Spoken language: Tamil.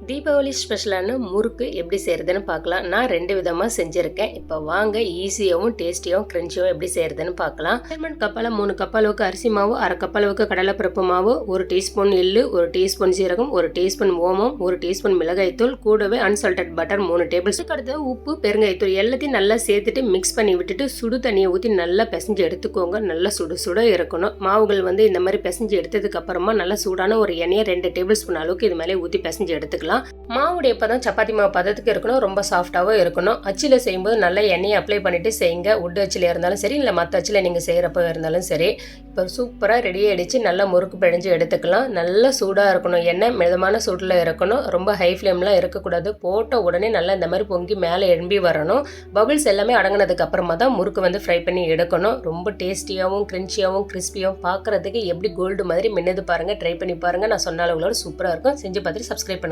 தீபாவளி ஸ்பெஷலான முறுக்கு எப்படி செய்கிறதுன்னு பார்க்கலாம். நான் 2 விதமாக செஞ்சுருக்கேன். இப்போ வாங்க ஈஸியாகவும் டேஸ்டியாகவும் க்ரன்ச்சியாகவும் எப்படி செய்கிறதுன்னு பார்க்கலாம். மெஷர்மெண்ட் கப்பால் 3 கப் அளவுக்கு அரிசி மாவு, 1/2 கப் அளவுக்கு கடலைப்பருப்பு மாவு, 1 டீஸ்பூன் எள்ளு, 1 டீஸ்பூன் சீரகம், 1 டீஸ்பூன் ஓமம், 1 டீஸ்பூன் மிளகாய்த்தூள், கூடவே அன்சால்டட் பட்டர் 3 டேபிள் ஸ்பூன். அடுத்து உப்பு, பெருங்காயத்தூள் எல்லாத்தையும் நல்லா சேர்த்துட்டு மிக்ஸ் பண்ணி விட்டுட்டு சுடு தண்ணியை ஊற்றி நல்லா பிசைஞ்சு எடுத்துக்கோங்க. நல்லா சுட இருக்கணும். மாவுகள் இந்த மாதிரி பிசைஞ்சு எடுத்ததுக்கு அப்புறமா நல்லா சூடான ஒரு எண்ணெயை 2 டேபிள் ஸ்பூன் அளவுக்கு இது மேலே ஊற்றி பிசைஞ்சு எடுத்துக்கலாம். மாவுடைய பதம் சப்பாத்தி மாவு பதத்துக்கு இருக்கணும். ரொம்ப சாஃப்டாகவும் இருக்கணும். அச்சில் செய்யும்போது நல்லா எண்ணெயை அப்ளை பண்ணிட்டு செய்யுங்க. உட்டு அச்சில் இருந்தாலும் சரி, இல்லை மற்ற அச்சில் நீங்கள் செய்கிறப்ப இருந்தாலும் சரி. இப்போ சூப்பராக ரெடி ஆகிடுச்சு. நல்லா முறுக்கு பிழிஞ்சு எடுத்துக்கலாம். நல்லா சூடாக இருக்கணும். எண்ணெய் மிதமான சூட்டில் இருக்கணும். ரொம்ப ஹை ஃப்ளேம்லாம் இருக்கக்கூடாது. போட்ட உடனே நல்லா இந்த மாதிரி பொங்கி மேலே எழும்பி வரணும். பபிள்ஸ் எல்லாமே அடங்கினதுக்கு அப்புறமா தான் முறுக்கு ஃப்ரை பண்ணி எடுக்கணும். ரொம்ப டேஸ்டியாகவும் கிரின்ச்சியாகவும் கிறிஸ்பியாகவும் பார்க்குறதுக்கு எப்படி கோல்டு மாதிரி மின்னது பாருங்கள். ட்ரை பண்ணி பாருங்கள். நான் சொன்ன அளவுகளோட சூப்பராக இருக்கும். செஞ்சு பார்த்துட்டு சப்ஸ்கிரைப் பண்ணுங்கள்.